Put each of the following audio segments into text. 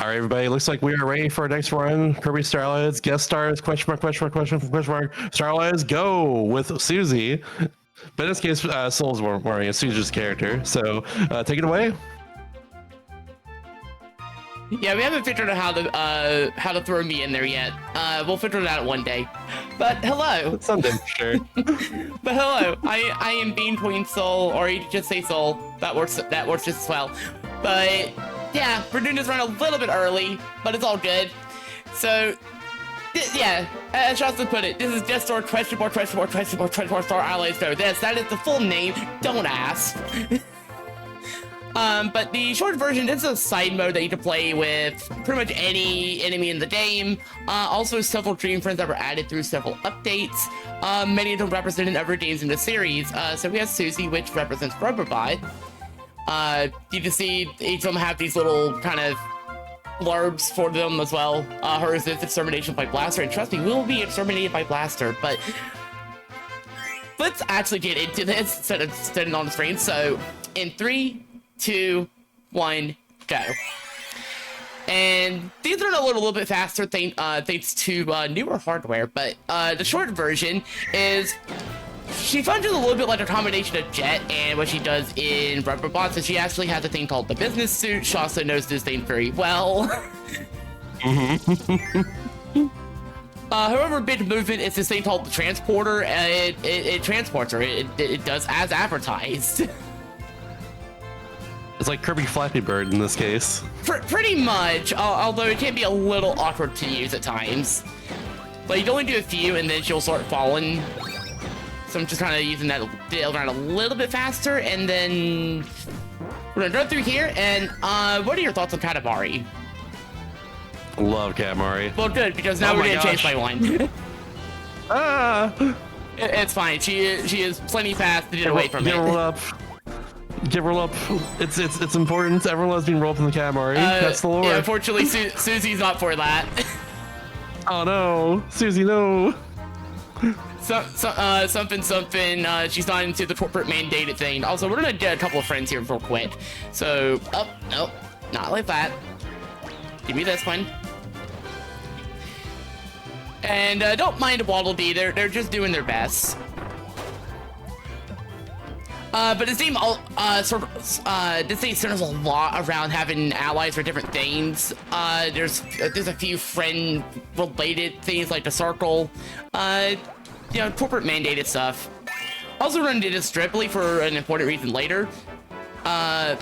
All right, everybody. Looks like we are ready for our next run. Kirby Starlights, guest stars, question mark, Starlights, go with Susie. But in this case, Soul's wearing a Susie's character. So take it away. Yeah, we haven't figured out how to throw me in there yet. We'll figure it out one day. But hello. Someday, sure. But hello, I am BeamQueenSol, or you just say Soul. That works just as well. But yeah, we're doing this run a little bit early, but it's all good. So yeah, as Jocelyn put it, this is Death Star question mark Star Allies Go. That is the full name. Don't ask. But the short version is a side mode that you can play with pretty much any enemy in the game. Also, several Dream Friends that were added through several updates. Many of them represented other games in the series. So we have Susie, which represents Robobot. You can see each of them have these little kind of blurbs for them as well. Hers is extermination by Blaster, and trust me, we will be exterminated by Blaster. But let's actually get into this instead of sitting on the screen. So in 3, 2, 1, go. And these are a little bit faster thanks to newer hardware, but the short version is she functions a little bit like a combination of Jet and what she does in Robobot. So she actually has a thing called the business suit. She also knows this thing very well. However, big movement is this thing called the transporter. It transports her. It does as advertised. It's like Kirby Flappy Bird in this case. Pretty much, although it can be a little awkward to use at times. But you can only do a few and then she'll start falling. So I'm just kind of using that around a little bit faster, and then we're gonna go through here. And what are your thoughts on Katamari? Love Katamari. Well, good, because now we're getting chased by one. It's fine. She is plenty fast to get away from it. Give her up. It's important. Everyone loves being rolled from the Katamari. That's the lore. Yeah, unfortunately, Susie's not for that. Oh no, Susie, no. Something. She's not into the corporate mandated thing. Also, we're gonna get a couple of friends here real quick. So, oh, nope, not like that. Give me this one. And don't mind Waddle Dee. They're just doing their best. But this game, this game centers a lot around having allies for different things. There's a few friend-related things like the circle. You know, corporate mandated stuff. Also run into this strictly for an important reason later. That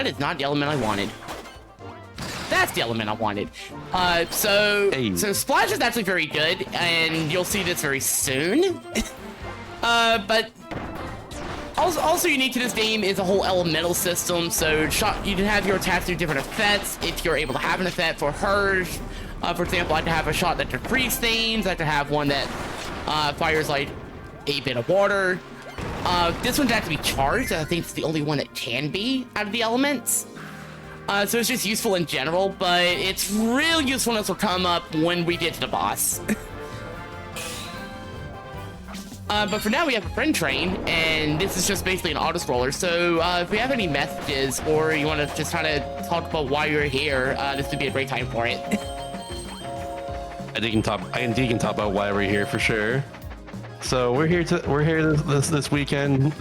is not the element I wanted. That's the element I wanted. So Splash is actually very good, and you'll see this very soon. But also unique to this game is a whole elemental system. So you can have your attacks do different effects if you're able to have an effect for hers. For example, I could have a shot that can freeze things. I could have one that fires like a bit of water. This one's actually charged. I think it's the only one that can be out of the elements. So it's just useful in general, but its real usefulness will come up when we get to the boss. But for now, we have a friend train, and this is just basically an auto-scroller. So if we have any messages, or you want to just kind of talk about why you're here, this would be a great time for it. I think you can talk about why we're here for sure. So we're here this weekend,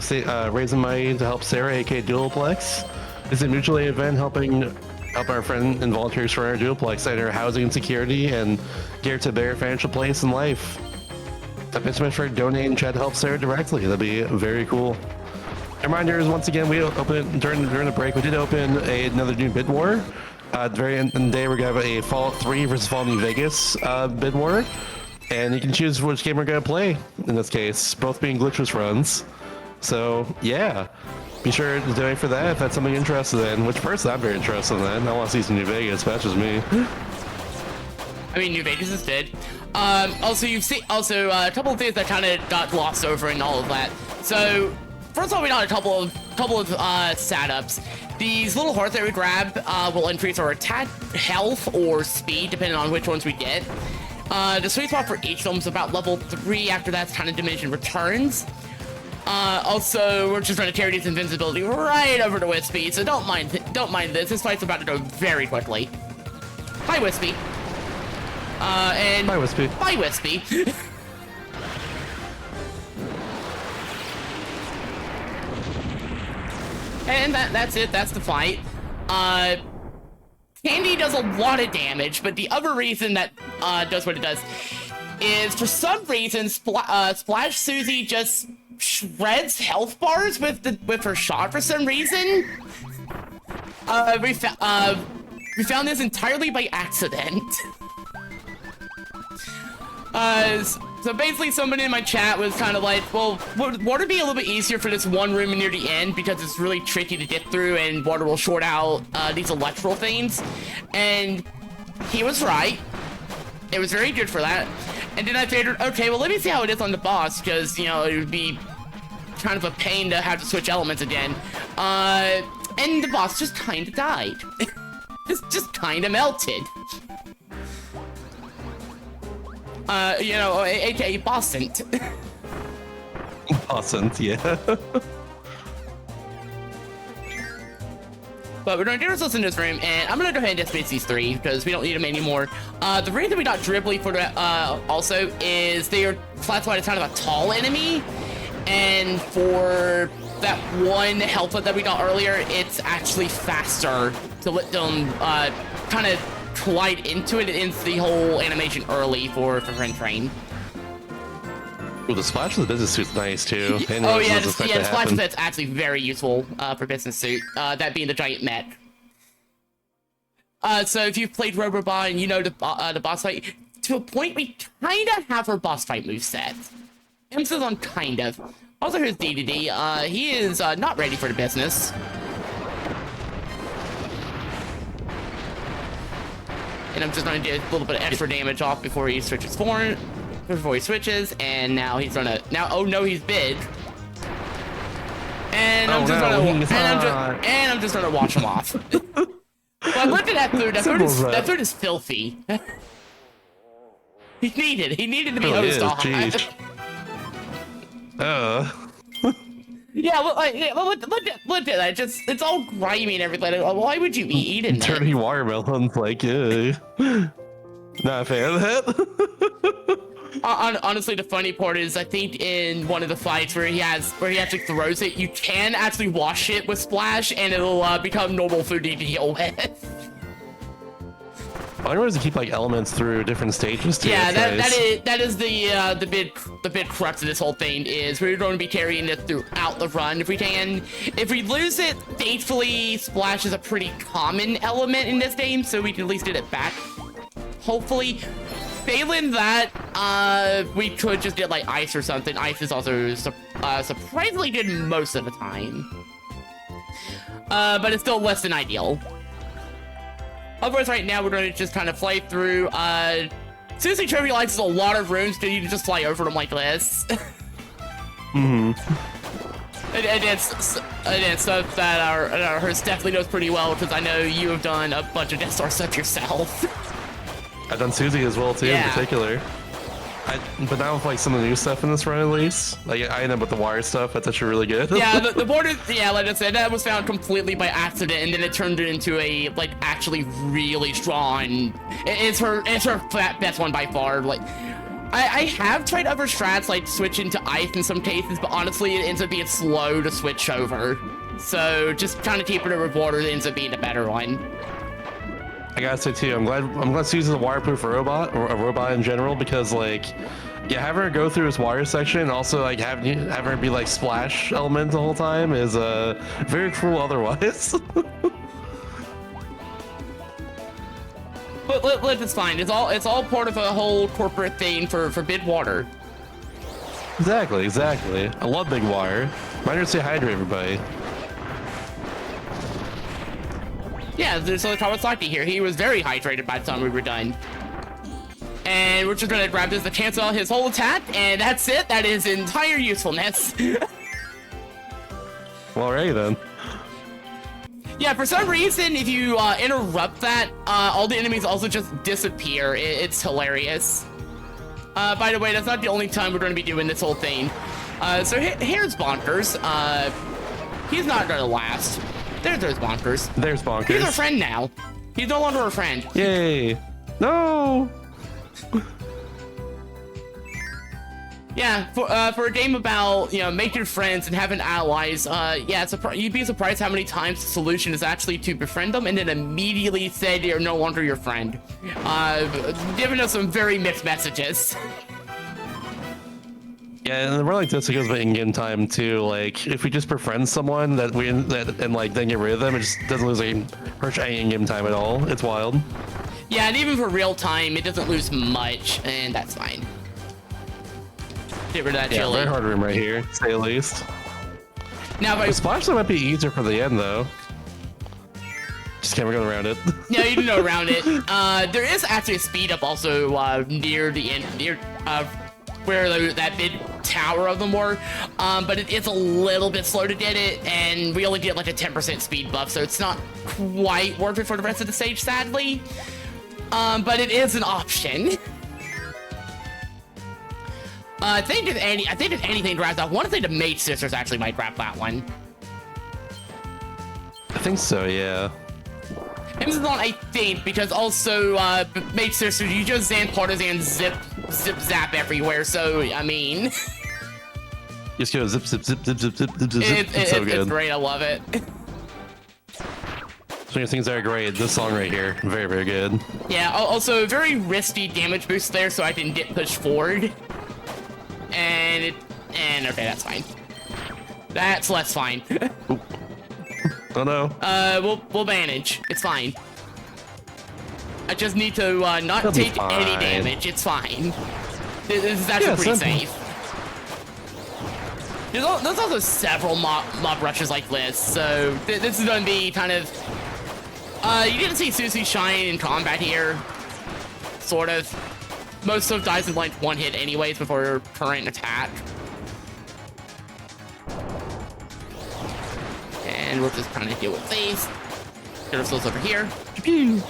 raising money to help Sarah, aka Dualplex. It's a mutual aid event helping our friend and volunteers for our Dualplex Center, housing and security, and geared to better financial place in life. Thanks so much for donating and chat to help Sarah directly. That'd be very cool. Reminders, once again, we opened during the break. We did open another new bid war. At the very end of the day, we're gonna have a Fallout 3 versus Fallout New Vegas bid war, and you can choose which game we're gonna play. In this case, both being glitchless runs. So yeah, be sure to donate for that if that's something you're interested in. Which personally, I'm very interested in that. I want to see some New Vegas. That's just me. I mean, New Vegas is dead. Also, a couple of things that kind of got glossed over and all of that. So, first of all, we got a couple of setups. These little hearts that we grab will increase our attack, health, or speed, depending on which ones we get. The sweet spot for each of them is about level 3. After that's kind of diminishing returns. Also, we're just trying to carry this invincibility right over to with speed, so don't mind this. This fight's about to go very quickly. Hi, Wispy. And Bye, Wispy. Bye, Wispy. And that's it. That's the fight. Candy does a lot of damage, but the other reason that does what it does is for some reason Splash Susie just shreds health bars with her shot for some reason. We found this entirely by accident. So basically someone in my chat was kind of like, well, would water be a little bit easier for this one room near the end because it's really tricky to get through and water will short out these electrical things? And he was right. It was very good for that. And then I figured, okay, well, let me see how it is on the boss because, you know, it would be kind of a pain to have to switch elements again. And the boss just kind of died. just kind of melted. You know, aka Bossant. Bossant, yeah. But we're gonna do ourselves in this room, and I'm gonna go ahead and dismiss these three because we don't need them anymore. The reason we got Dribbly for the, also is they are classified as kind of a tall enemy, and for that one health that we got earlier, it's actually faster to let them kind of collide into it. It ends the whole animation early for Friend Train. Well, the splash of the business suit's nice too. Oh yeah, the splash set's actually very useful for business suit. That being the giant mech. So if you've played Robobot and you know the boss fight, to a point we kind of have her boss fight moveset. Emphasis on kind of. Also here's DDD. He is not ready for the business. And I'm just going to do a little bit of extra damage off before he switches forward. Before he switches, and now he's gonna oh no, he's big. And I'm just gonna watch him off. But look at that food. That food is filthy. He needed to be hosed off. Yeah, look at that. It's all grimy and everything. Why would you be eating that? Dirty watermelons, like, not a fan of that. Honestly, the funny part is, I think in one of the fights where he actually throws it, you can actually wash it with Splash, and it'll become normal food to deal with. I wonder to keep like elements through different stages too. Yeah, that is the big crux of this whole thing is we're going to be carrying it throughout the run if we can. If we lose it, thankfully Splash is a pretty common element in this game, so we can at least get it back. Hopefully. Failing that, we could just get like ice or something. Ice is also surprisingly good most of the time. But it's still less than ideal. Otherwise, right now, we're going to just kind of fly through. Susie Trophy likes a lot of rooms, so you can just fly over them like this. Mm-hmm. And it's stuff that our host definitely knows pretty well, because I know you have done a bunch of Death Star stuff yourself. I've done Susie as well too, in particular. But now with like some of the new stuff in this run, at least, like I end up with the wire stuff. That's actually really good. Yeah, the border. Yeah, like I said, that was found completely by accident, and then it turned it into a like actually really strong. It's her best one by far. Like, I have tried other strats like switching to ice in some cases, but honestly, it ends up being slow to switch over. So just trying to keep it over water ends up being a better one. I gotta say too, I'm glad Susie's a waterproof robot, or a robot in general, because like, yeah, having her go through this wire section, and also like having her be like splash element the whole time is very cruel otherwise. But it's fine. It's all part of a whole corporate thing for big water. Exactly. I love big wire. Mind her to say hi to everybody. Yeah, there's a Kawasaki here. He was very hydrated by the time we were done. And we're just gonna grab this to cancel his whole attack, and that's it. That is entire usefulness. Well, alrighty then. Yeah, for some reason, if you interrupt that, all the enemies also just disappear. It's hilarious. By the way, that's not the only time we're gonna be doing this whole thing. So here's Bonkers. He's not gonna last. There's Bonkers. There's Bonkers. He's our friend now. He's no longer a friend. Yay! No. Yeah, for a game about, you know, making friends and having allies, yeah, you'd be surprised how many times the solution is actually to befriend them and then immediately say they're no longer your friend. Giving us some very mixed messages. Yeah, and we're like this. It goes by in-game time too. Like, if we just befriend someone and like then get rid of them, it just doesn't lose any in-game time at all. It's wild. Yeah, and even for real time, it doesn't lose much, and that's fine. Get rid of that chili. Yeah, very hard room right here, to say the least. Now, The splash zone might be easier for the end though. Just can't go around it. Yeah, you can go around it. There is actually a speed up also near the end, where that big tower of them were, but it is a little bit slow to get it, and we only get like a 10% speed buff, so it's not quite worth it for the rest of the stage, sadly. But it is an option. I think if anything grabs that, I want to say the Mage Sisters actually might grab that one. I think so, yeah. And this is not, I think, because also Mage Sisters, you just Zan Partisan zip zap everywhere, so I mean, Just go zip zip zip zip zip zip zip zip. It's so good. It's great, I love it. So many things that are great. This song right here, very very good. Yeah, also very risky damage boost there, so I can get pushed forward. And okay, that's fine. That's less fine. Oh no. We'll manage. It's fine. I just need to not take any damage. It's fine. This is actually pretty safe. There's also several mob rushes like this, so this is going to be kind of. You didn't see Susie shine in combat here. Sort of. Most stuff dies in like one hit anyways before her current attack. And we'll just kind of deal with these. Get ourselves over here. And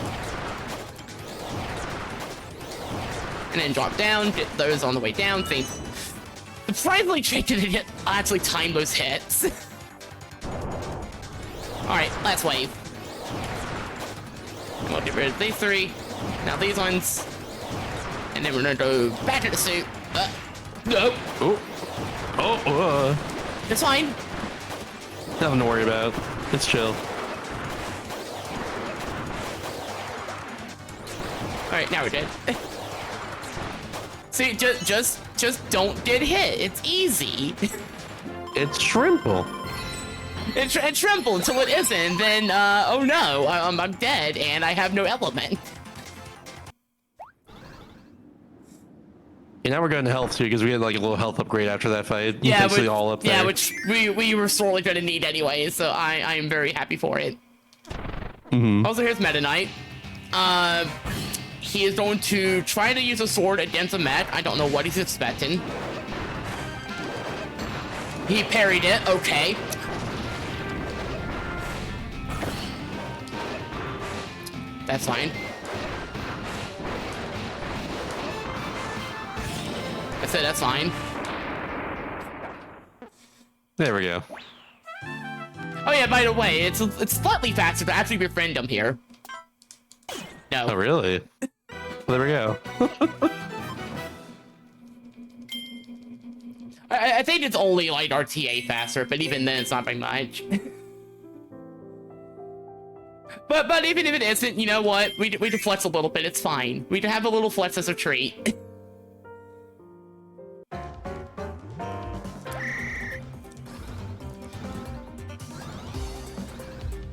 then drop down, get those on the way down. Surprisingly, Jake didn't actually time those hits. Alright, last wave. And we'll get rid of these three. Now these ones. And then we're gonna go back to the suit. Nope. It's fine. Nothing to worry about. It's chill. Alright, now we're dead. See, just don't get hit. It's easy. It's Shrimple. It's Shrimple until it isn't. Then, oh no, I'm dead and I have no element. And now we're going to health too, because we had like a little health upgrade after that fight. Yeah, basically all up there. Yeah, which we were sorely going to need anyway, so I am very happy for it. Also, here's Meta Knight. He is going to try to use a sword against a mech. I don't know what he's expecting. He parried it. Okay. That's fine. I said that's fine. There we go. Oh yeah, by the way, it's slightly faster to actually befriend him here. No. Oh really? There we go. I think it's only like RTA faster, but even then it's not by much. But even if it isn't, you know what? We can flex a little bit, it's fine. We can have a little flex as a treat.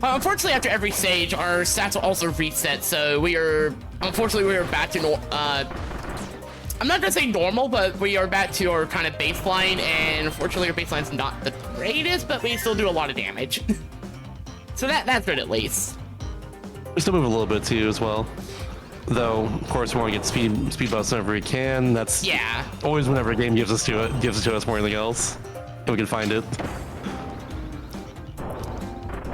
Unfortunately, after every stage, our stats will also reset, so unfortunately, we are back to, I'm not gonna say normal, but we are back to our kind of baseline, and unfortunately, our baseline's not the greatest, but we still do a lot of damage. So that's good at least. We still move a little bit too as well. Though, of course, we want to get speed buffs whenever we can. That's always whenever a game gives it to us more than anything else. If we can find it.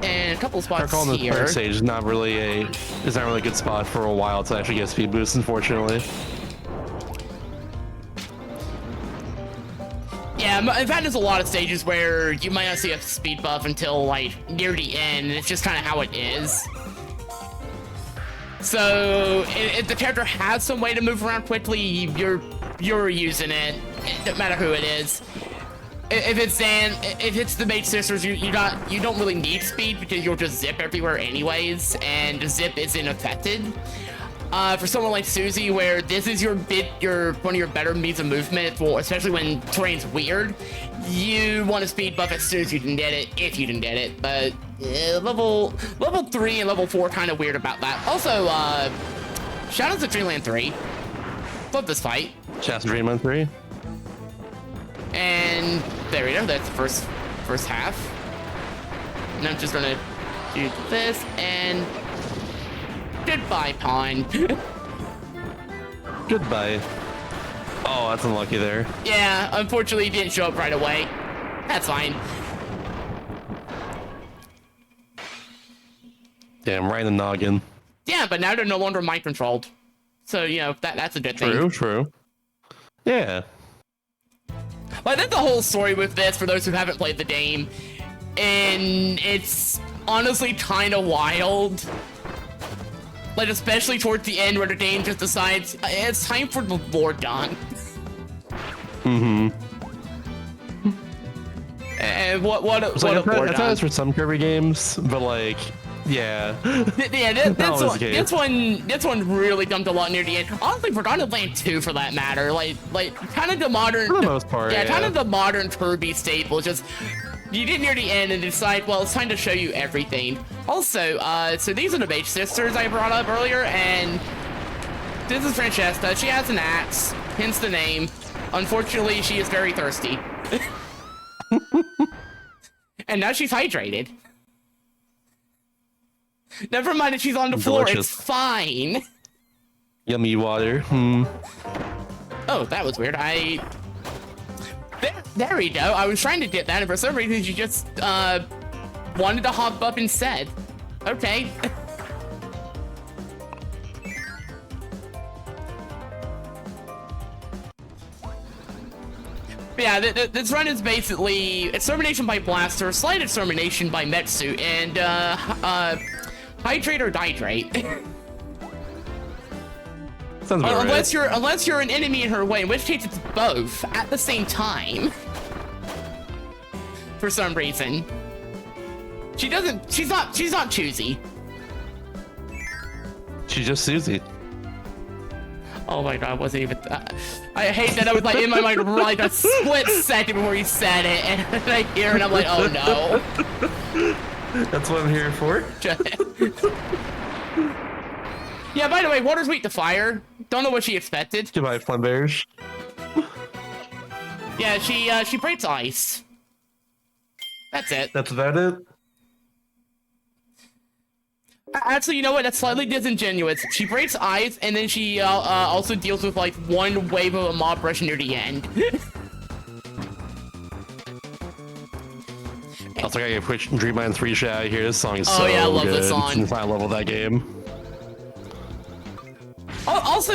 And a couple spots Our here. The third stage is not really a good spot for a while to actually get speed boosts, unfortunately. Yeah, in fact, there's a lot of stages where you might not see a speed buff until like near the end, and it's just kind of how it is. So if the character has some way to move around quickly, you're using it. It doesn't matter who it is. If it's the Mage Sisters, you don't really need speed because you'll just zip everywhere anyways, and zip isn't affected. For someone like Susie, where this is one of your better means of movement, especially when terrain's weird, you want to speed buff as soon as you can get it, if you can get it. But level 3 and level 4 kind of weird about that. Also, shout out to Dreamland 3. Love this fight. Shout out to Dreamland 3. And there we go. That's the first half. And I'm just gonna do this and goodbye, pawn. Goodbye. Oh, that's unlucky there. Yeah, unfortunately, he didn't show up right away. That's fine. Damn, right in the noggin. Yeah, but now they're no longer mind controlled. So, you know, that's a good thing. True. Yeah. Like, that's the whole story with this for those who haven't played the game. And it's honestly kind of wild. Like, especially towards the end where the game just decides, it's time for the lore done. Mm-hmm. And what a That's lore how it done. is for some Kirby games, but like, yeah. Yeah, this one really dumped a lot near the end. Honestly, Forgotten Land 2 for that matter. Like kind of the modern, for the most part, yeah, kind of the modern Kirby staple. Just you get near the end and decide, well, it's time to show you everything. Also, so these are the Mage Sisters I brought up earlier, and this is Francesca. She has an axe, hence the name. Unfortunately, she is very thirsty. And now she's hydrated. Never mind that she's on the floor, it's fine. Yummy water. Oh, that was weird. There we go. I was trying to get that, and for some reason she just wanted to hop up instead. Okay. Yeah, this run is basically Extermination by Blaster, Slight Extermination by Metsu, and Hydrate or Dihydrate. Sounds about unless right. unless you're an enemy in her way, in which case it's both at the same time. For some reason. She's not choosy. She's just Susie. Oh my god, wasn't even I hate that I was like in my mind like a split second before he said it, and I hear it and I'm like, oh no. That's what I'm here for. Yeah, by the way, water's weak to fire. Don't know what she expected. Goodbye, Flamberge. Yeah, she breaks ice. That's it. That's about it. Actually, you know what? That's slightly disingenuous. She breaks ice, and then she also deals with like one wave of a mob rush near the end. Also, I gotta get quick Dreamland 3 shit out of here. This song is so good. Oh yeah, I love this song. It's the final level of that game. Also,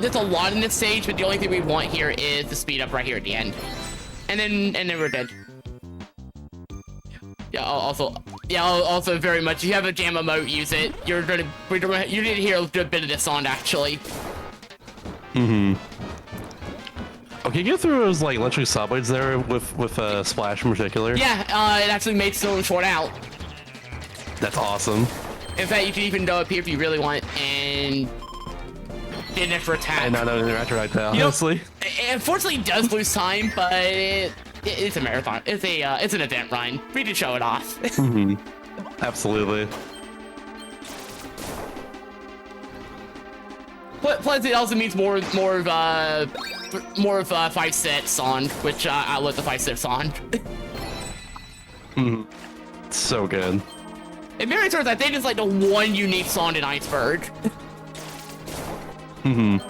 there's a lot in this stage, but the only thing we want here is the speed up right here at the end, and then we're dead. Yeah. Also very much. If you have a jam emote, use it. You did hear a good bit of this song actually. Okay, you get through those like electric subways there with Splash in particular. Yeah, it actually made Stone short out. That's awesome. In fact, you can even go up here if you really want and get an extra attack. And not know interact right now, honestly. Unfortunately, it does lose time, but it's a marathon. It's an event run. We can show it off. Absolutely. Plus, it also means more of 5-step song, which I love the 5-step song. So good. In Mary Turns, I think it's like the one unique song in Iceberg. And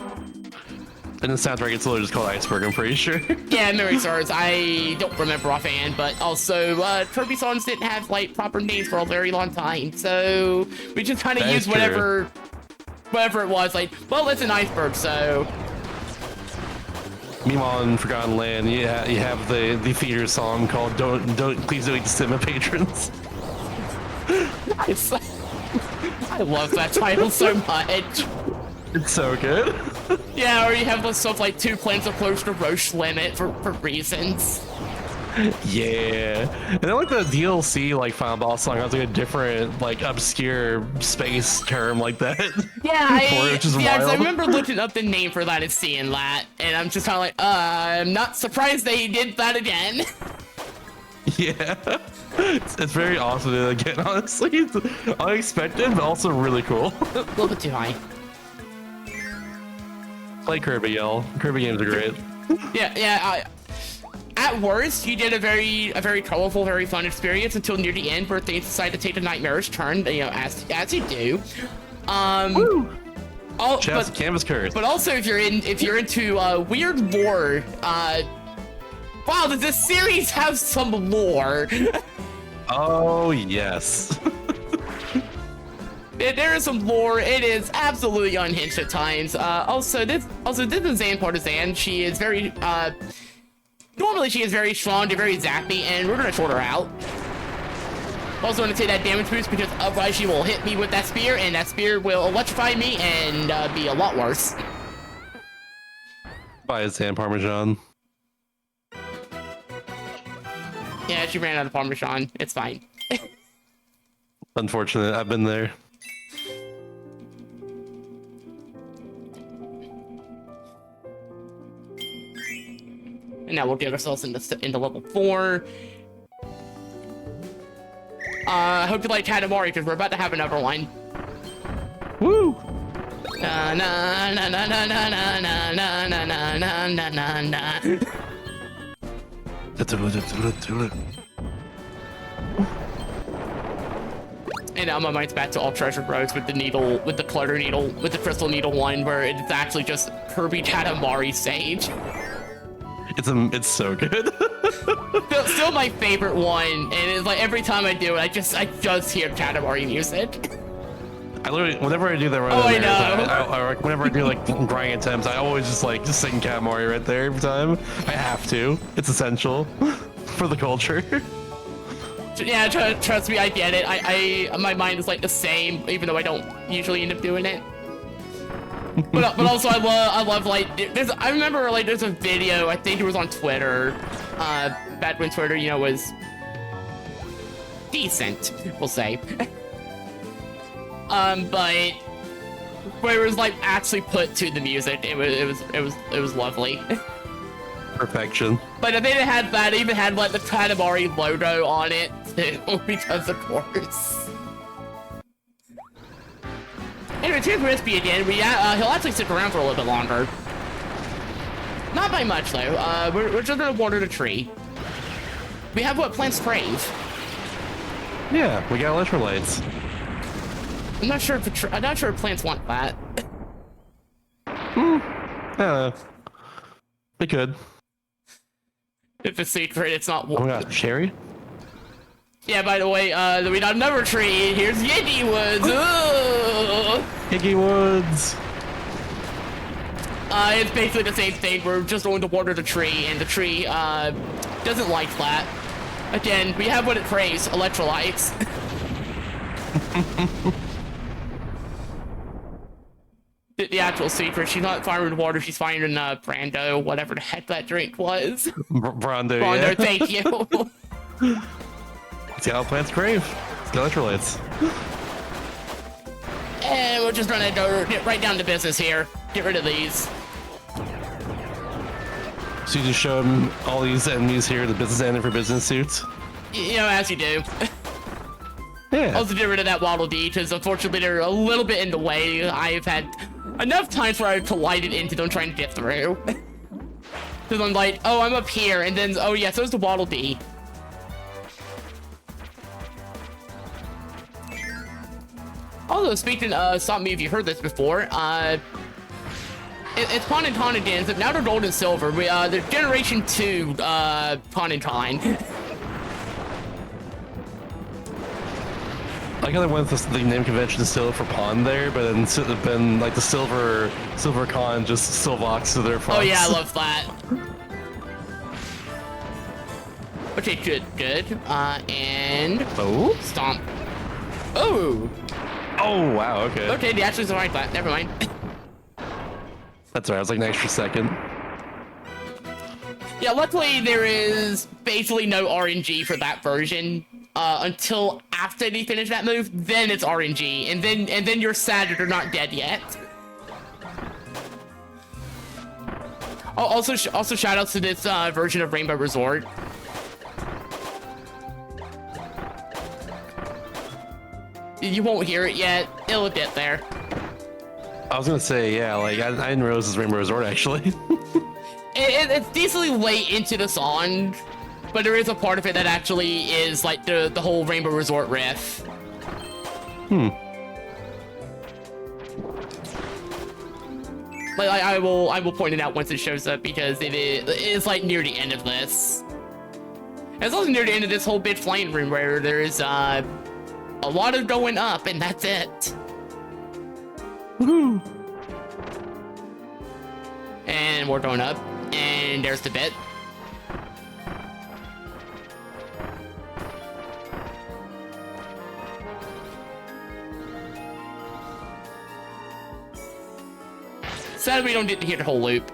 the soundtrack it's literally just called Iceberg, I'm pretty sure. Yeah, Mary Stars. I don't remember offhand, but also Kirby songs didn't have like proper names for a very long time, so we just kind of used whatever it was. Like, well, it's an iceberg, so. Meanwhile, in Forgotten Land, you have the theater song called "Don't Please Don't Eat the Cinema Patrons." Nice. I love that title so much. It's so good. Yeah, or you have stuff like 2 planets approach the Roche limit for reasons. Yeah, and then like the DLC like final boss song has like a different like obscure space term like that. Yeah, for it, which is yeah, 'cause I wild. remember looking up the name for that and seeing that, and I'm just kind of like, I'm not surprised they did that again. Yeah, it's very awesome again. Honestly, it's unexpected, but also really cool. A little bit too high. Play Kirby, y'all. Kirby games are great. Yeah. At worst, you did a very colorful, very fun experience until near the end, where things decide to take a nightmarish turn. You know, as you do. Woo! Canvas curse. But also, if you're into weird lore, wow, does this series have some lore? Oh yes. There is some lore. It is absolutely unhinged at times. Also, this is Zan Partisan. She is very normally she is very strong, very zappy, and we're gonna short her out. Also want to take that damage boost because otherwise she will hit me with that spear, and that spear will electrify me and be a lot worse. Buy a San Parmesan. Yeah, she ran out of Parmesan. It's fine. Unfortunate. I've been there. And now we'll get ourselves into level 4. I hope you like Katamari because we're about to have another one. Woo! Na na na na na na na na na na na na na na. And now my mind's back to all treasure roads with the needle, with the clutter needle, with the crystal needle one, where it's actually just Kirby Katamari Sage. It's so good. Still my favorite one, and it's like every time I do it, I just hear Katamari music. I literally, whenever I do that run, I know. whenever I do like grind attempts, I always just sing Katamari right there every time. I have to. It's essential for the culture. Yeah, trust me, I get it. My mind is like the same, even though I don't usually end up doing it. But also I love like I remember like there's a video, I think it was on Twitter, back when Twitter, you know, was decent, we'll say. But where it was like actually put to the music, it was lovely. Perfection. But if they didn't have that, it even had like the Katamari logo on it too, because of course. Anyway, here's Crispy again. He'll actually stick around for a little bit longer. Not by much though. We're just gonna water the tree. We have what plants crave. Yeah, we got electrolytes. I'm not sure if plants want that. I don't know. They could. If it's secret, it's not. Oh my god, cherry? Yeah, by the way, we got another tree. Here's Yiggy Woods. Ooh. Yiggy Woods. It's basically the same thing. We're just going to water the tree, and the tree doesn't like that. Again, we have what it craves: electrolytes. The actual secret, she's not firing water, she's firing Brando, whatever the heck that drink was. Brando, yeah. Thank you. It's got plants crave. It's got electrolytes. And we're just gonna get right down to business here. Get rid of these. So you just show them all these enemies here, the business ending for business suits? You know, as you do. Yeah. Also get rid of that Waddle Dee, because unfortunately they're a little bit in the way. I've had enough times where I've collided into them trying to get through. Because I'm like, oh, I'm up here, and then, oh yeah, so is the Waddle Dee. Also, speaking of, stop me if you heard this before, it's Pawn and Con again, so now they're gold and silver. They're Generation 2 Pawn and Con. I like how they went with the name convention still for Pawn there, but then like the silver con just Silvox to their fonts. Oh yeah, I love that. Okay, good. And oh, stomp. Oh, Oh wow. Okay. Okay, they actually survived that. Never mind. That's right. I was like an extra second. Yeah, luckily there is basically no RNG for that version until after they finish that move. Then it's RNG, and then you're sad that they're not dead yet. Oh, also shout outs to this version of Rainbow Resort. You won't hear it yet. It'll get there. I was gonna say, yeah, like I didn't realize this Rainbow Resort actually. It's decently late into the song, but there is a part of it that actually is like the whole Rainbow Resort riff. Like I will point it out once it shows up because it's like near the end of this. And it's also near the end of this whole big flying room where there's a lot of going up, and that's it. Woohoo! And we're going up, and there's the bit. Sad we don't get to hear the whole loop.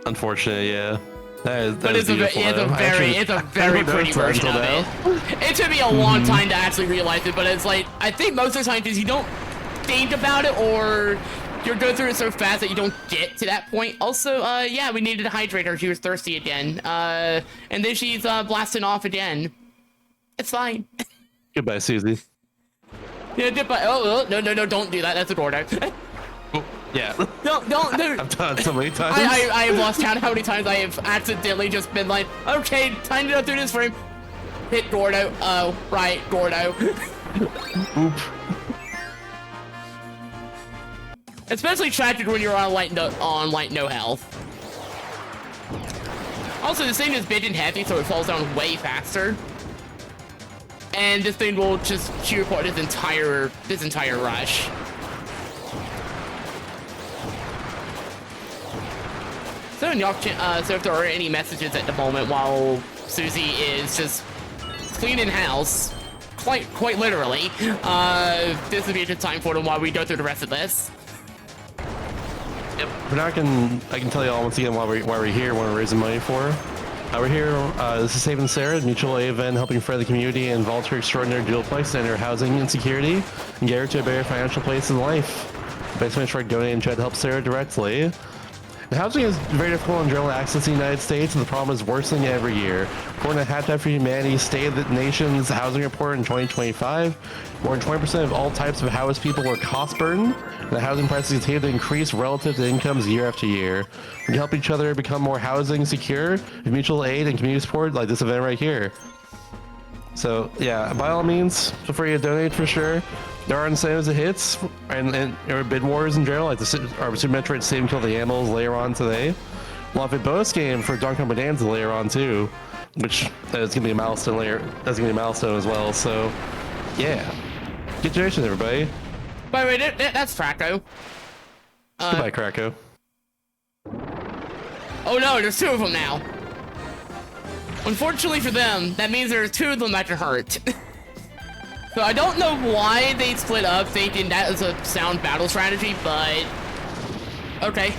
Unfortunate, yeah. That But is beautiful, it's a very pretty version of it. It took me a long time to actually realize it, but it's like, I think most of the time because you don't think about it, or you're going through it so fast that you don't get to that point. Also, yeah, we needed to hydrate her. She was thirsty again. And then she's blasting off again. It's fine. Goodbye, Susie. Yeah, goodbye. Oh, no, don't do that. That's a Gordo. Oh, yeah. Don't. I've done it so many times. I have lost count how many times I have accidentally just been like, okay, time to go through this frame. Hit Gordo. Oh, right, Gordo. Oop. Especially tragic when you're on no health. Also, this thing is big and heavy, so it falls down way faster. And this thing will just chew apart this entire rush. So, so if there are any messages at the moment while Susie is just cleaning house, quite literally, this would be a good time for them while we go through the rest of this. Yep. I can tell you all once again why we're here, what we're raising money for. We're here, this is Saving Sarah, a mutual aid event helping further the community and volunteer extraordinary dual-plex and her housing insecurity and get her to a better financial place in life. Basically, try to donate and try to help Sarah directly. The housing is very difficult in general access in the United States, and the problem is worsening every year. According to Habitat for Humanity's State of the Nation's Housing Report in 2025, more than 20% of all types of housed people are cost burdened, and the housing prices continue to increase relative to incomes year after year. We can help each other become more housing secure with mutual aid and community support like this event right here. So yeah, by all means, feel free to donate for sure. There are incentives that hits and bid wars in general, like the Super Metroid Save and Kill the Animals later on today. We'll have a bonus game for Donkey Kong Bonanza later on too, which is gonna be a milestone later. That's gonna be a milestone as well. So yeah, good donations, everybody. By the way, that's Krakow. Goodbye, Krakow. Oh no, there's two of them now. Unfortunately for them, that means there's two of them that can hurt. So I don't know why they split up thinking that is a sound battle strategy, but okay.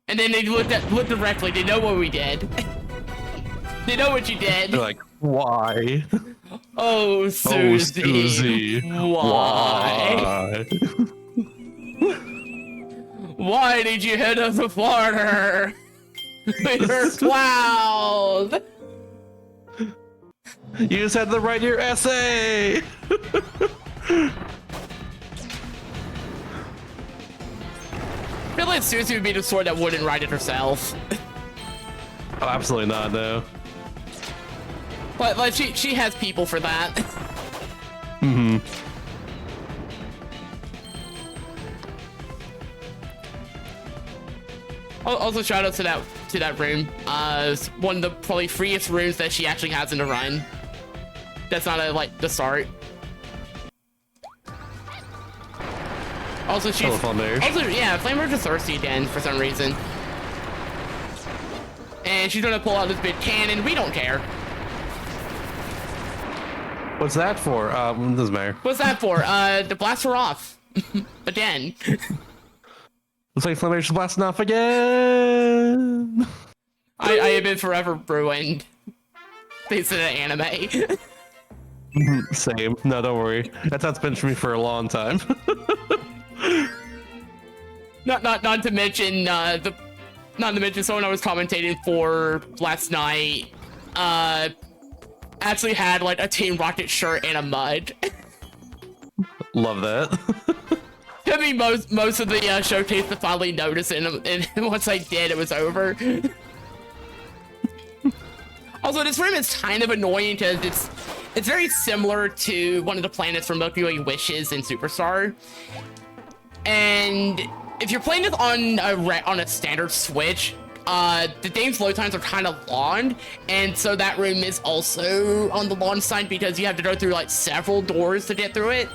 And then they looked directly, they know what we did. They know what you did. They're like, why? Oh, Susie. Oh, Susie. Why? Why did you hit us with water? You're cloud. You just had to write your essay! I feel like Susie would be the sort that wouldn't write it herself. Oh, absolutely not, no. But like she has people for that. Mm-hmm. Also, shout out to that room. It's one of the probably freest rooms that she actually has in the run. That's not like the start. Also, she's also yeah, Flamer's just thirsty again for some reason, and she's gonna pull out this big cannon. We don't care. What's that for? Doesn't matter. What's that for? To blast her off. Again. Looks like Flammation's blasting off again. I have been forever ruined. Thanks to the anime. Same. No, don't worry. That's how it's been for me for a long time. Not to mention someone I was commentating for last night actually had like a Team Rocket shirt and a mud. Love that. Took me most of the showcase to finally notice it, and once I did, it was over. Also, this room is kind of annoying because it's very similar to one of the planets from Milky Way Wishes in Superstar. And if you're playing this on a standard Switch, the game's load times are kind of long, and so that room is also on the long side because you have to go through like several doors to get through it.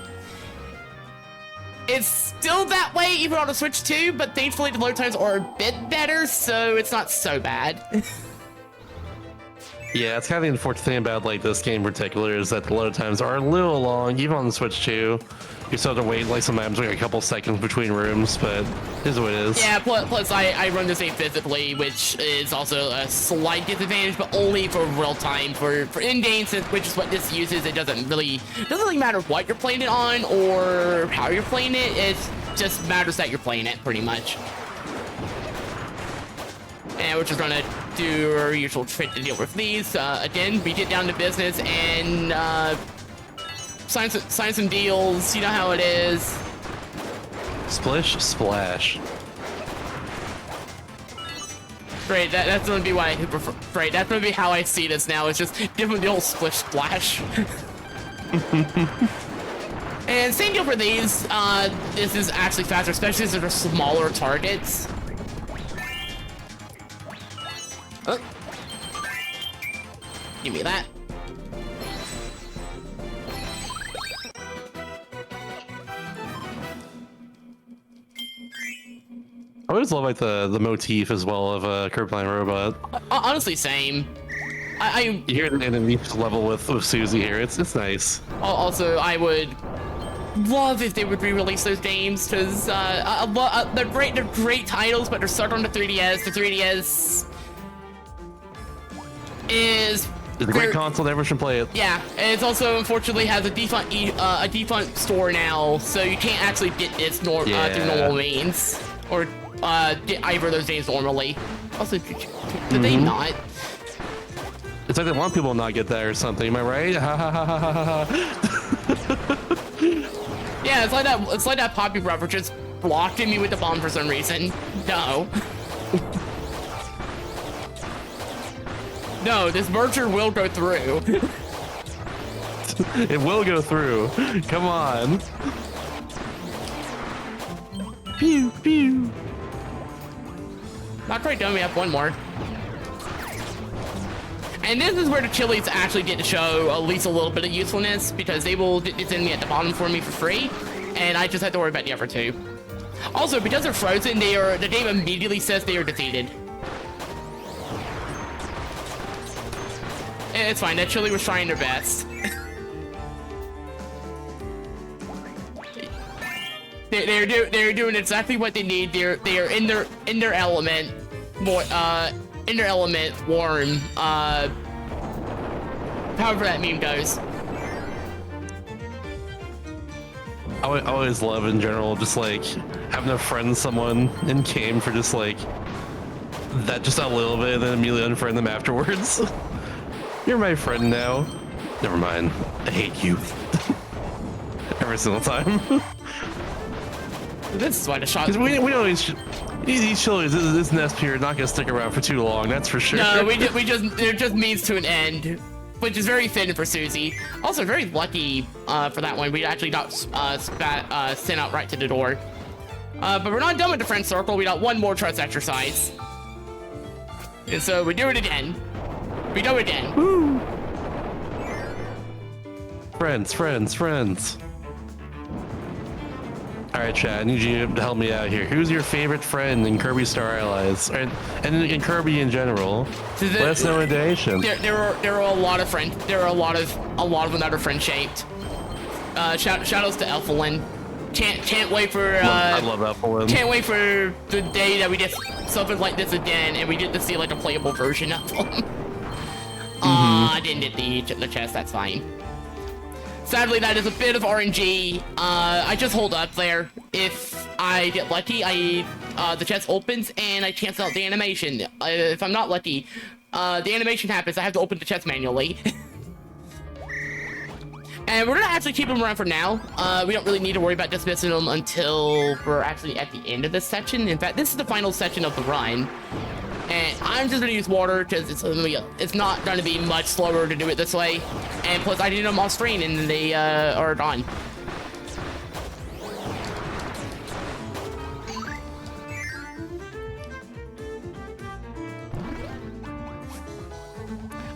It's still that way even on the Switch too, but thankfully the load times are a bit better, so it's not so bad. Yeah, it's kind of the unfortunate thing about like this game in particular is that the load times are a little long, even on the Switch too. You still have to wait like sometimes like a couple seconds between rooms, but it is what it is. Yeah, plus I run this game physically, which is also a slight disadvantage, but only for real time. For in-game, which is what this uses, it doesn't really matter what you're playing it on or how you're playing it. It just matters that you're playing it, pretty much. And we're just gonna do our usual trick to deal with these. Again, we get down to business and sign some deals. You know how it is. Splish, splash. Great, that's gonna be why. Great, that's gonna be how I see this now. It's just different the old splish splash. And same deal for these. This is actually faster, especially as they're smaller targets. Oh. Give me that. I always love like the motif as well of a Kirby robot. Honestly, same. You hear the enemy level with Susie here. It's nice. Also, I would love if they would re-release those games because they're great. They're great titles, but they're stuck on the 3DS. The 3DS is it's a great console. Everyone should play it. Yeah, and it's also unfortunately has a defunct store now, so you can't actually get it through normal means or get either of those games normally. Also, did they not? It's like they want people to not get that or something. Am I right? Ha ha ha ha ha ha. Yeah, it's like that. It's like that Poppy Brother just blocked me with the bomb for some reason. No. No, this merger will go through. It will go through. Come on. Pew pew. Not quite done. We have one more. And this is where the chilies actually get to show at least a little bit of usefulness because they will get this enemy at the bottom for me for free, and I just have to worry about the other two. Also, because they're frozen, the game immediately says they are defeated. It's fine. That chili was trying their best. They're doing exactly what they need. They are in their element. More in their element, warm. However that meme goes. I always love in general just like having to friend someone in game for just like that, just a little bit, and then immediately unfriend them afterwards. You're my friend now. Never mind. I hate you. Every single time. This is why the shot. Because we always. These chilies, this nest here, not gonna stick around for too long. That's for sure. No, they're just means to an end, which is very fitting for Susie. Also, very lucky for that one. We actually got sent out right to the door. But we're not done with the friend circle. We got one more trust exercise, and so we do it again. We do it again. Woo. Friends. All right, Chad, I need you to help me out here. Who's your favorite friend in Kirby Star Allies, and in Kirby in general? Let us know in the donation. There are a lot of friends. There are a lot of them that are friend shaped. Shoutouts to Elfalin. Can't wait for. I love Elfalin. Can't wait for the day that we get something like this again, and we get to see like a playable version of them. I didn't get the chest. That's fine. Sadly, that is a bit of RNG. I just hold up there. If I get lucky, the chest opens and I cancel out the animation. If I'm not lucky, the animation happens. I have to open the chest manually. And we're gonna actually keep them around for now. We don't really need to worry about dismissing them until we're actually at the end of this section. In fact, this is the final section of the run. And I'm just gonna use water because it's not gonna be much slower to do it this way. And plus, I did them off screen and they are gone.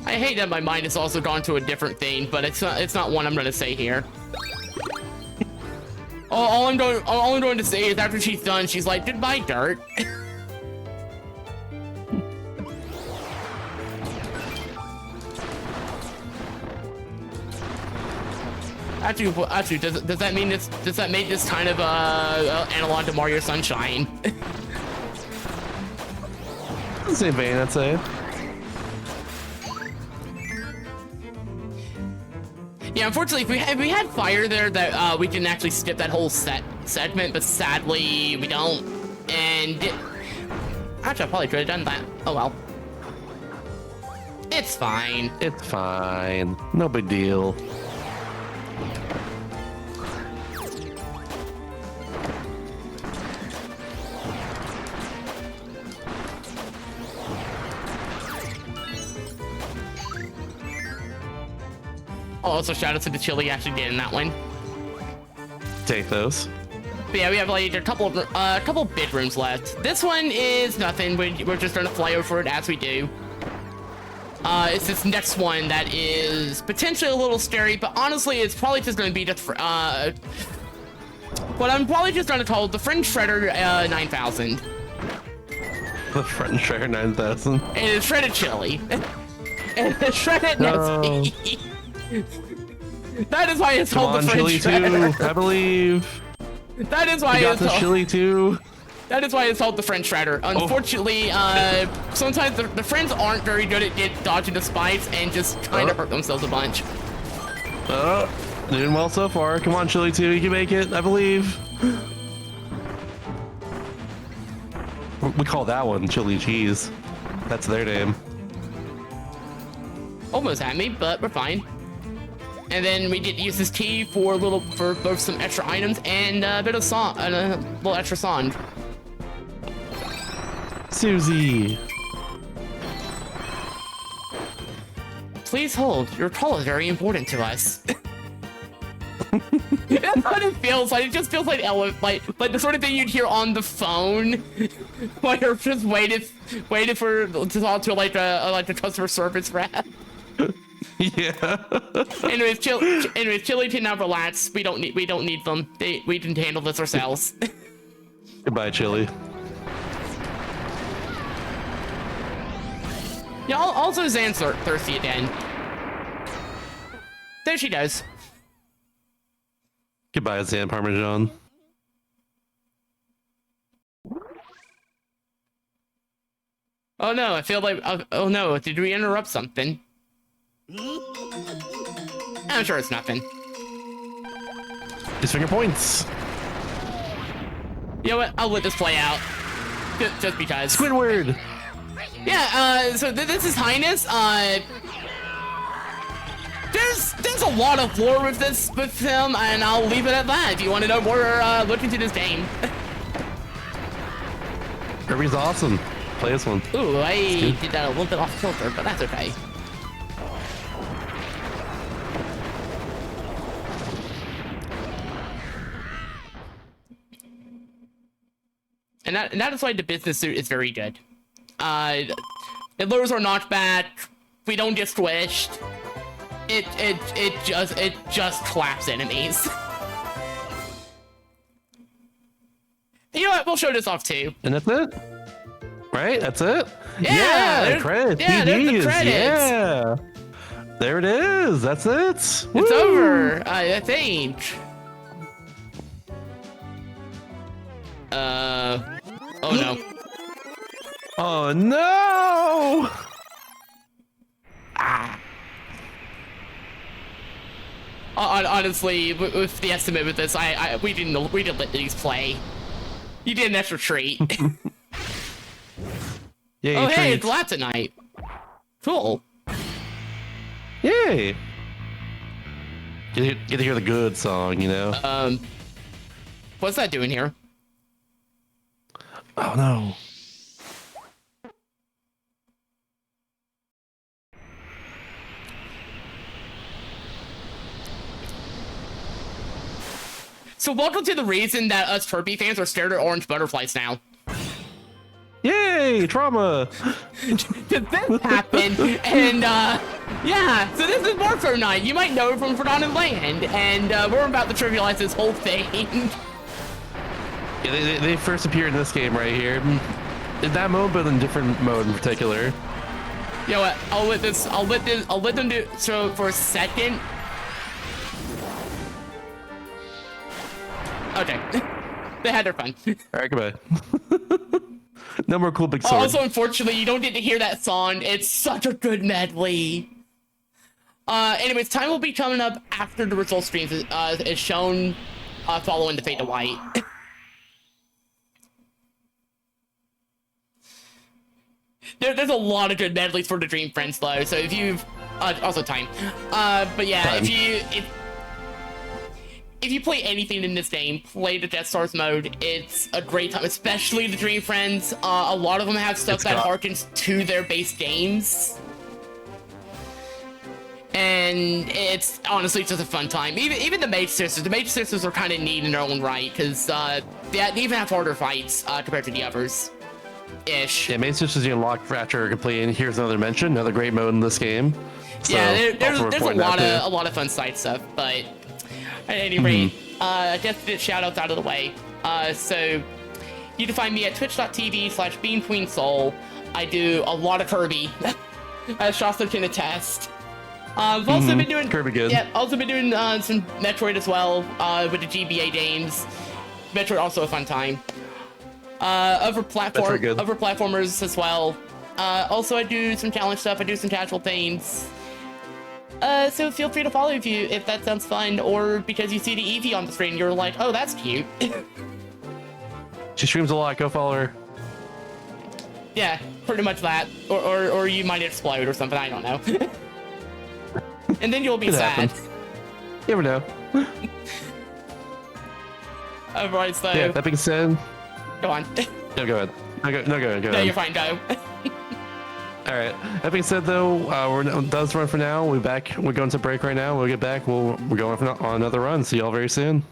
I hate that my mind has also gone to a different thing, but it's not one I'm gonna say here. All I'm going to say is after she's done, she's like, "Goodbye, dirt." Actually, does that mean this? Does that make this kind of analog to Mario Sunshine? Same vein, I'd say. Yeah, unfortunately, if we had fire there, that we can actually skip that whole segment, but sadly we don't. And actually, I probably could have done that. Oh well. It's fine. It's fine. No big deal. Also, shout out to the chili actually getting that one. Take those. But yeah, we have like a couple big rooms left. This one is nothing. We're just gonna fly over it as we do. It's this next one that is potentially a little scary, but honestly, it's probably just gonna be just what I'm probably just gonna call the French Shredder 9000. The French Shredder 9000. And it's shredded chili. And it's shredded No. That is why it's called the French chili Shredder. too, I believe. That is why it's called chili too. That is why it's called the French Shredder. Unfortunately, sometimes the friends aren't very good at dodging the spikes and just kind of hurt themselves a bunch. Doing well so far. Come on, Chili 2, you can make it, I believe. We call that one Chili Cheese. That's their name. Almost had me, but we're fine. And then we did use this key for both some extra items and a bit of song, a little extra song. Susie. Please hold. Your call is very important to us. That's what it feels like. It just feels like the sort of thing you'd hear on the phone while you're just waiting to talk to like a customer service rep. Yeah. Anyways, Chili can now relax. We don't need them. We can handle this ourselves. Goodbye, Chili. Yeah. Also, Zan's thirsty again. There she goes. Goodbye, Zan Parmesan. Oh no, I feel like. Oh no, did we interrupt something? I'm sure it's nothing. His finger points. You know what? I'll let this play out. Just because. Squidward. Yeah, so this is Highness. There's a lot of lore with him, and I'll leave it at that. If you want to know more, look into this game. Kirby's awesome. Play this one. Ooh, I did that a little bit off kilter, but that's okay. And that is why the business suit is very good. It lures our knockback. We don't get squished. It just claps enemies. You know what? We'll show this off too. And that's it. Right? That's it? Yeah, credits. Yeah, there's the TDs, credits. Yeah. There it is. That's it. It's Woo! over, I think. Oh no. Oh no! Honestly, with the estimate with this, we didn't let these play. You did an extra treat. Yay, Oh hey, treats. it's Latin night. Cool. Yay! Get to hear the good song, you know? What's that doing here? Oh no. So welcome to the reason that us Kirby fans are scared of orange butterflies now. Yay! Trauma! Did this happen? And yeah, so this is Warfare Night. You might know it from Forgotten Land, and we're about to trivialize this whole thing. Yeah, they first appear in this game right here. In that mode, but in a different mode in particular. You know what? I'll let them do so for a second. Okay. They had their fun. Alright, goodbye. No more cool big sword. Also, unfortunately, you don't get to hear that song. It's such a good medley. Anyways, time will be coming up after the result streams is shown following the Fade to White. There's a lot of good medleys for the Dream Friends, though, so if you've... also time. But yeah, Time. If you play anything in this game, play the Death Stars mode. It's a great time, especially the Dream Friends. A lot of them have stuff that harkens to their base games. And it's honestly just a fun time. Even the Mage Sisters are kind of neat in their own right, because they even have harder fights compared to the others. Ish. Yeah, Mage Sisters you unlock after completing Here's Another Mention, another great mode in this game. So, yeah, there's a a lot of fun side stuff, but at any rate, I guess to get shoutouts out of the way. So you can find me at twitch.tv/BeamQueenSol. I do a lot of Kirby, as Shasta can attest. I've also been doing Kirby good. Yeah, also been doing some Metroid as well with the GBA games. Metroid also a fun time. Other platformers as well. Also, I do some challenge stuff. I do some casual things. So feel free to follow if that sounds fun, or because you see the Eevee on the screen, you're like, oh, that's cute. She streams a lot. Go follow her. Yeah, pretty much that. Or you might explode or something. I don't know. And then you'll be sad. You never know. Alright, so... Yeah, that being said... Go on. No, go ahead. No, go ahead. No, you're fine, go. Alright. That being said, though, that's run for now. We're back. We're going to break right now. We'll get back. We're going on another run. See y'all very soon.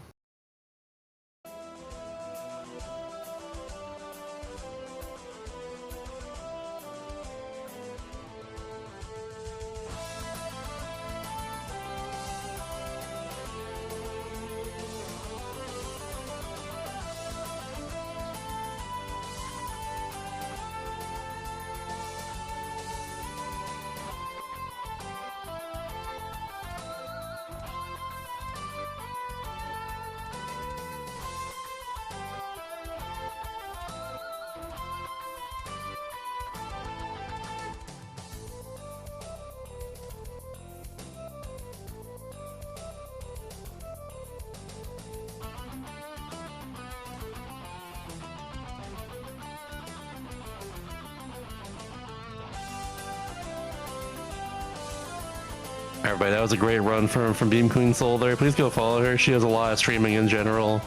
Everybody, that was a great run from BeamQueenSol there. Please go follow her. She has a lot of streaming in general.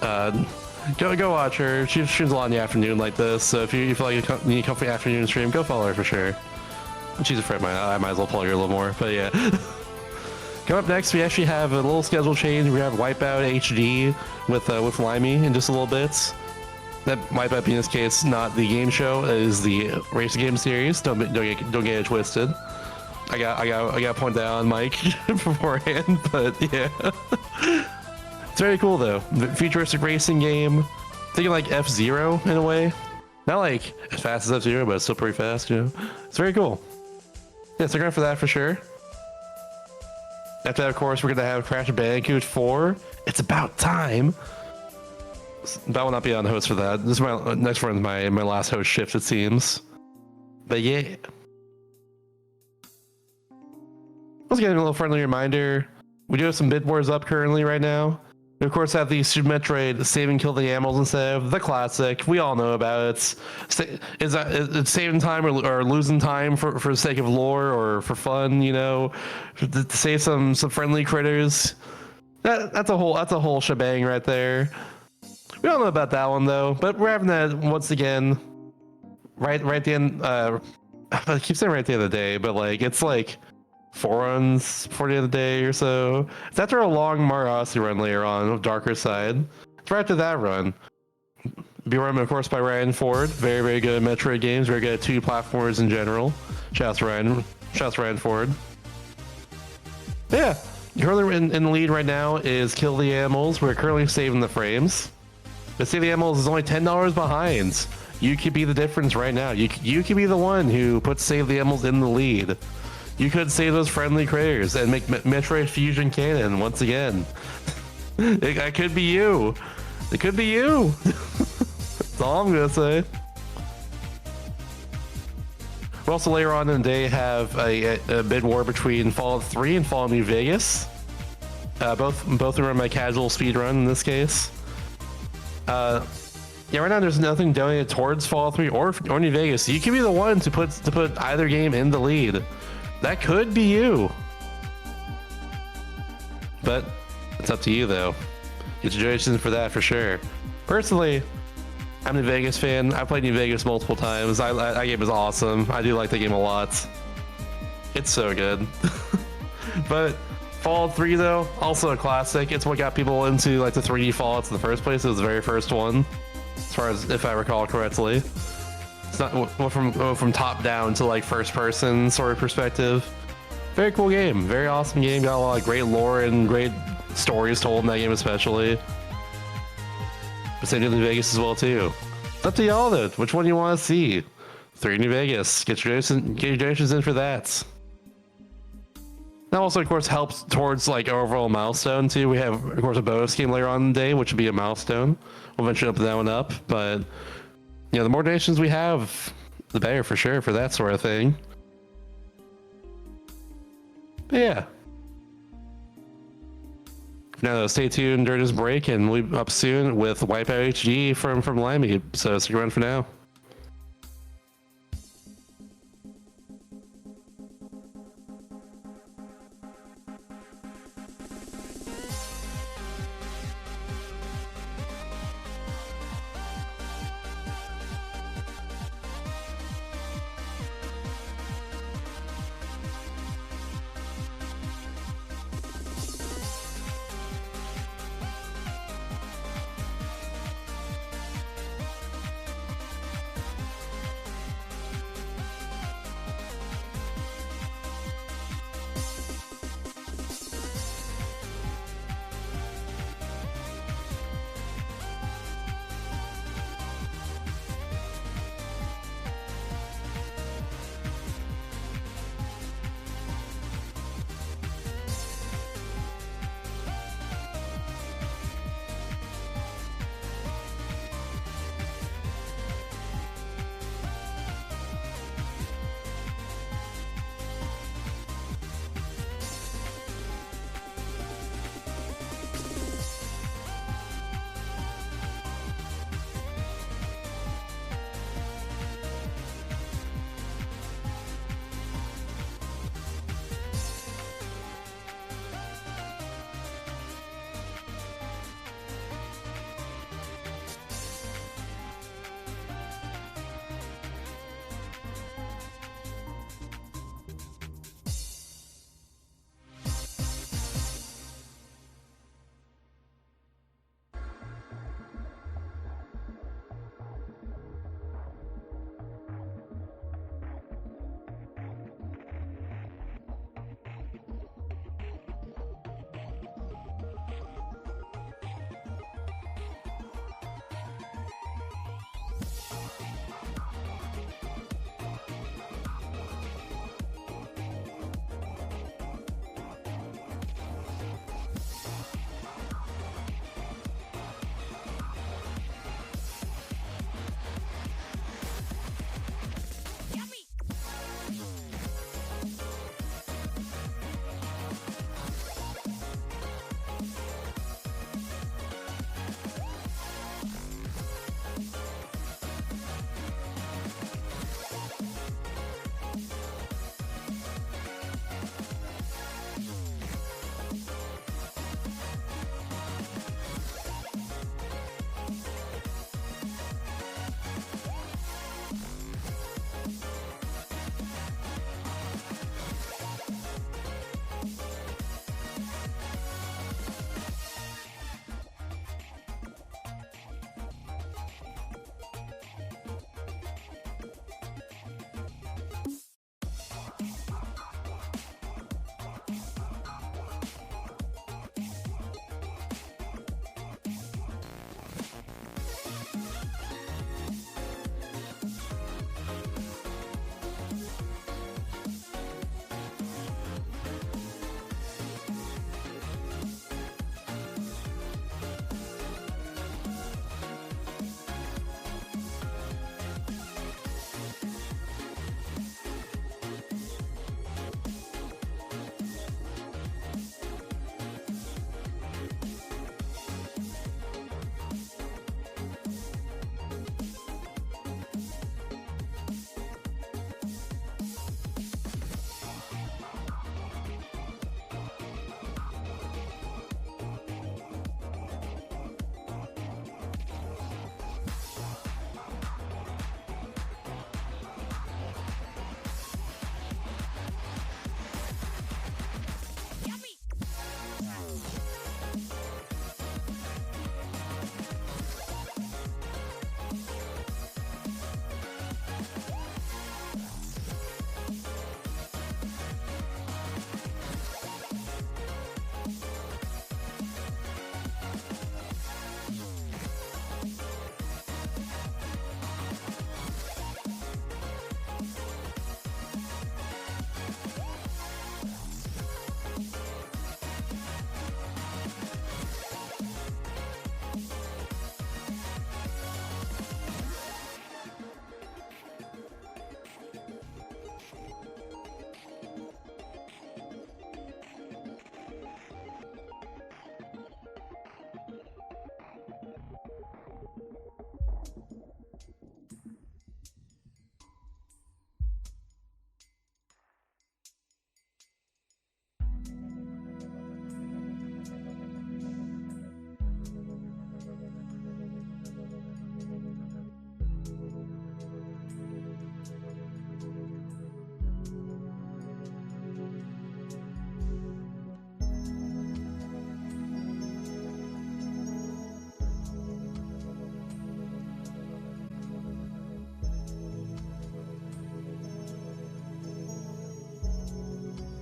Go watch her. She streams a lot in the afternoon like this. So if you feel like you need a comfy afternoon stream, go follow her for sure. She's a friend of mine. I might as well plug her a little more. But yeah. Coming up next, we actually have a little schedule change. We have Wipeout HD with Limey in just a little bit. That might be in this case not the game show. It is the racing game series. Don't get it twisted. I got to point that on Mike beforehand, but yeah. It's very cool though. The futuristic racing game. Thinking like F-Zero in a way. Not like as fast as F-Zero, but it's still pretty fast, you know? It's very cool. Yeah, stick around for that for sure. After that, of course, we're going to have Crash Bandicoot 4. It's about time. That will not be on the host for that. This is my next one, my last host shift, it seems. But yeah. Let's get a little friendly reminder. We do have some bid wars up currently right now. We of course have the Super Metroid save and kill the animals instead of the classic. We all know about it. Is that saving time or losing time for the sake of lore or for fun? You know, to save some friendly critters. That's a whole shebang right there. We don't know about that one though, but we're having that once again. Right at the end. I keep saying right at the end of the day, but like it's like 4 runs for the end of the day or so. It's after a long Mario Odyssey run later on of Darker Side. It's right after that run. Be run, of course, by Ryan Ford. Very, very good at Metroid games. Very good at 2 platformers in general. Shouts Ryan Ford. But yeah, currently in the lead right now is Kill the Animals. We're currently saving the frames. But Save the Animals is only $10 behind. You could be the difference right now. You could be the one who puts Save the Animals in the lead. You could save those friendly critters and make Metroid Fusion canon once again. It could be you. It could be you. That's all I'm gonna say. We also later on in the day have a bid war between Fallout 3 and Fallout New Vegas. Both are on my casual speed run in this case. Yeah, right now there's nothing donated towards Fallout 3 or New Vegas. So you could be the one to put either game in the lead. That could be you. But it's up to you though. Congratulations for that for sure. Personally, I'm a New Vegas fan. I played New Vegas multiple times. That game is awesome. I do like the game a lot. It's so good. But Fallout 3 though, also a classic. It's what got people into like the 3D Fallouts in the first place. It was the very first one, as far as if I recall correctly. It's not from top down to like first person sort of perspective. Very cool game, very awesome game. Got a lot of great lore and great stories told in that game especially. But same to New Vegas as well too. It's up to y'all though. Which one you want to see? 3 New Vegas. Get your donations in for that. That also of course helps towards like overall milestone too. We have of course a bonus game later on in the day, which would be a milestone. We'll eventually open that one up, but you know, the more donations we have, the better for sure for that sort of thing. But yeah. Now though, stay tuned during this break and we'll be up soon with Wipeout HD from Limey. So stick around for now.